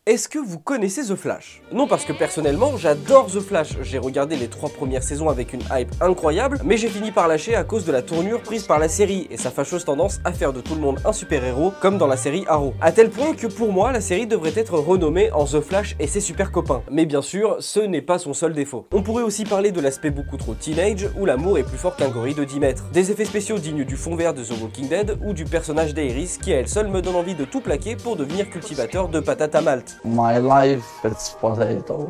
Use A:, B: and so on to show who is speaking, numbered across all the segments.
A: Est-ce que vous connaissez The Flash? Non, parce que personnellement, j'adore The Flash. J'ai regardé les 3 premières saisons avec une hype incroyable, mais j'ai fini par lâcher à cause de la tournure prise par la série et sa fâcheuse tendance à faire de tout le monde un super-héros, comme dans la série Arrow. À tel point que pour moi, la série devrait être renommée en The Flash et ses super copains. Mais bien sûr, ce n'est pas son seul défaut. On pourrait aussi parler de l'aspect beaucoup trop teenage, où l'amour est plus fort qu'un gorille de 10 mètres. Des effets spéciaux dignes du fond vert de The Walking Dead, ou du personnage d'Iris qui à elle seule me donne envie de tout plaquer pour devenir cultivateur de patates à Malte.
B: My life, it's potato.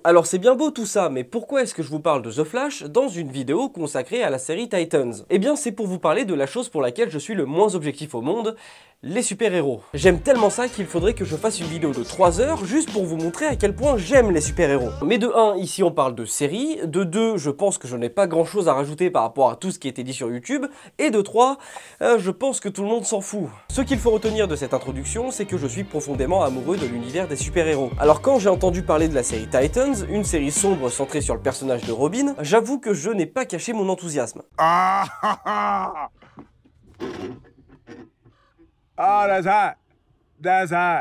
A: Alors c'est bien beau tout ça, mais pourquoi est-ce que je vous parle de The Flash dans une vidéo consacrée à la série Titans? Eh bien c'est pour vous parler de la chose pour laquelle je suis le moins objectif au monde, les super-héros. J'aime tellement ça qu'il faudrait que je fasse une vidéo de 3 heures juste pour vous montrer à quel point j'aime les super-héros. Mais de 1, ici on parle de série, de 2, je pense que je n'ai pas grand chose à rajouter par rapport à tout ce qui est dit sur YouTube, et de 3, je pense que tout le monde s'en fout. Ce qu'il faut retenir de cette introduction, c'est que je suis profondément amoureux de l'univers des super-héros. Alors quand j'ai entendu parler de la série Titans, une série sombre centrée sur le personnage de Robin, j'avoue que je n'ai pas caché mon enthousiasme.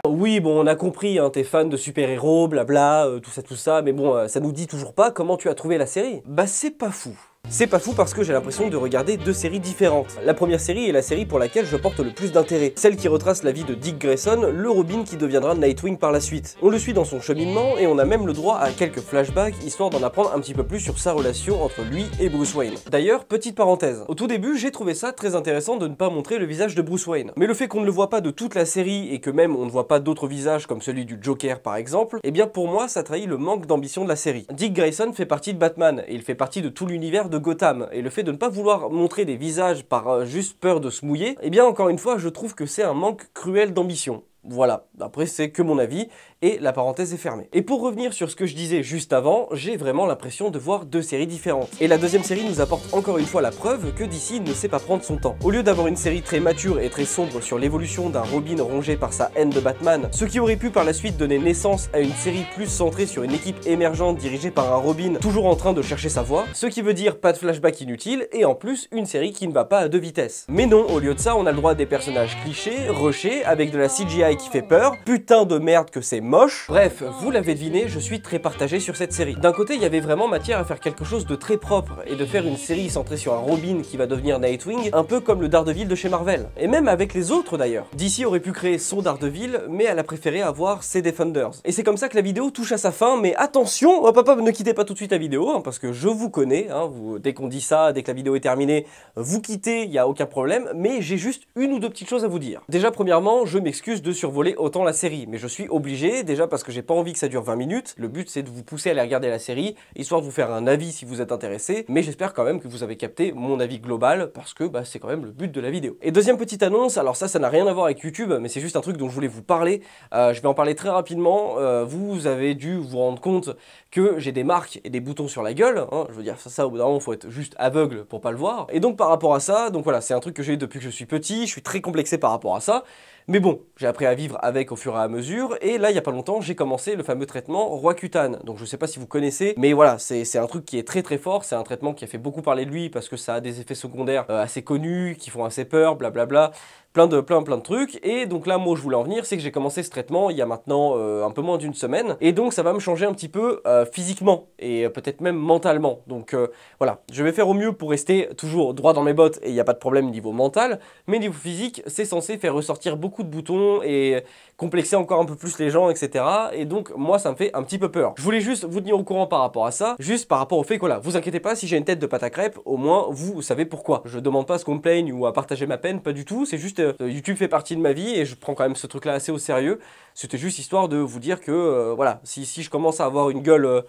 A: Oui, bon, on a compris, hein, t'es fan de super-héros, blabla, tout ça, mais bon, ça nous dit toujours pas comment tu as trouvé la série. Bah c'est pas fou. C'est pas fou parce que j'ai l'impression de regarder 2 séries différentes. La première série est la série pour laquelle je porte le plus d'intérêt, celle qui retrace la vie de Dick Grayson, le Robin qui deviendra Nightwing par la suite. On le suit dans son cheminement et on a même le droit à quelques flashbacks histoire d'en apprendre un petit peu plus sur sa relation entre lui et Bruce Wayne. D'ailleurs, petite parenthèse, au tout début j'ai trouvé ça très intéressant de ne pas montrer le visage de Bruce Wayne. Mais le fait qu'on ne le voit pas de toute la série et que même on ne voit pas d'autres visages comme celui du Joker par exemple, eh bien pour moi ça trahit le manque d'ambition de la série. Dick Grayson fait partie de Batman et il fait partie de tout l'univers de Gotham, et le fait de ne pas vouloir montrer des visages par juste peur de se mouiller, eh bien encore une fois je trouve que c'est un manque cruel d'ambition. Voilà, après c'est que mon avis, et la parenthèse est fermée. Et pour revenir sur ce que je disais juste avant, j'ai vraiment l'impression de voir 2 séries différentes. Et la deuxième série nous apporte encore une fois la preuve que DC ne sait pas prendre son temps. Au lieu d'avoir une série très mature et très sombre sur l'évolution d'un Robin rongé par sa haine de Batman, ce qui aurait pu par la suite donner naissance à une série plus centrée sur une équipe émergente dirigée par un Robin toujours en train de chercher sa voie, ce qui veut dire pas de flashback inutile, et en plus une série qui ne va pas à 2 vitesses. Mais non, au lieu de ça, on a le droit à des personnages clichés, rushés, avec de la CGI qui fait peur, putain de merde que c'est moche. Bref, vous l'avez deviné, je suis très partagé sur cette série. D'un côté, il y avait vraiment matière à faire quelque chose de très propre, et de faire une série centrée sur un Robin qui va devenir Nightwing, un peu comme le Daredevil de chez Marvel. Et même avec les autres d'ailleurs. DC aurait pu créer son Daredevil, mais elle a préféré avoir ses Defenders. Et c'est comme ça que la vidéo touche à sa fin, mais attention, ne quittez pas tout de suite la vidéo, hein, parce que je vous connais, hein, dès qu'on dit ça, dès que la vidéo est terminée, vous quittez, il n'y a aucun problème, mais j'ai juste une ou deux petites choses à vous dire. Déjà, premièrement, je m'excuse de survoler autant la série, mais je suis obligé, déjà parce que j'ai pas envie que ça dure 20 minutes, le but c'est de vous pousser à aller regarder la série, histoire de vous faire un avis si vous êtes intéressé, mais j'espère quand même que vous avez capté mon avis global, parce que bah, c'est quand même le but de la vidéo. Et deuxième petite annonce, alors ça n'a rien à voir avec YouTube, mais c'est juste un truc dont je voulais vous parler, je vais en parler très rapidement, vous avez dû vous rendre compte que j'ai des marques et des boutons sur la gueule, hein, je veux dire ça au bout d'un moment faut être juste aveugle pour pas le voir, et donc par rapport à ça, donc voilà, c'est un truc que j'ai depuis que je suis petit, je suis très complexé par rapport à ça, mais bon, j'ai appris à vivre avec au fur et à mesure, et là il y a pas longtemps j'ai commencé le fameux traitement Roaccutane, donc je sais pas si vous connaissez, mais voilà, c'est un truc qui est très fort, c'est un traitement qui a fait beaucoup parler de lui parce que ça a des effets secondaires assez connus, qui font assez peur, blablabla, plein de trucs, et donc là moi où je voulais en venir, c'est que j'ai commencé ce traitement il y a maintenant un peu moins d'une semaine, et donc ça va me changer un petit peu physiquement, et peut-être même mentalement, donc voilà, je vais faire au mieux pour rester toujours droit dans mes bottes, et il n'y a pas de problème niveau mental, mais niveau physique, c'est censé faire ressortir beaucoup de boutons, et complexer encore un peu plus les gens, etc. Et donc moi ça me fait un petit peu peur. Je voulais juste vous tenir au courant par rapport à ça, juste par rapport au fait que voilà, vous inquiétez pas, si j'ai une tête de pâte à crêpes, au moins vous savez pourquoi. Je demande pas à ce qu'on me plaigne ou à partager ma peine, pas du tout, c'est juste YouTube fait partie de ma vie et je prends quand même ce truc là assez au sérieux. C'était juste histoire de vous dire que voilà, si je commence à avoir une gueule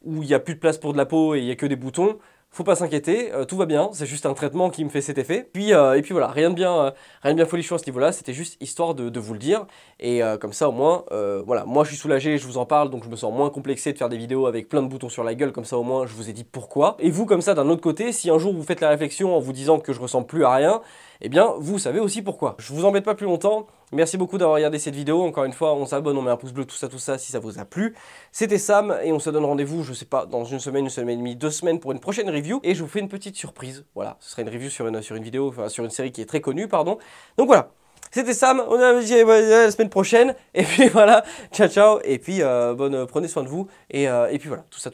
A: où il n'y a plus de place pour de la peau et il n'y a que des boutons, faut pas s'inquiéter, tout va bien, c'est juste un traitement qui me fait cet effet. Et puis voilà, rien de bien folichon à ce niveau-là, c'était juste histoire de vous le dire. Et comme ça au moins, voilà, moi je suis soulagé, je vous en parle, donc je me sens moins complexé de faire des vidéos avec plein de boutons sur la gueule, comme ça au moins je vous ai dit pourquoi. Et vous comme ça d'un autre côté, si un jour vous faites la réflexion en vous disant que je ressemble plus à rien, eh bien vous savez aussi pourquoi. Je vous embête pas plus longtemps, merci beaucoup d'avoir regardé cette vidéo, encore une fois on s'abonne, on met un pouce bleu, tout ça si ça vous a plu. C'était Sam et on se donne rendez-vous, je sais pas, dans une semaine et demie, 2 semaines pour une prochaine review, et je vous fais une petite surprise, voilà, ce sera une review sur une vidéo, enfin sur une série qui est très connue, pardon. Donc voilà. C'était Sam, on a dit la semaine prochaine. Et puis voilà, ciao ciao. Et puis prenez soin de vous. Et puis voilà, tout ça.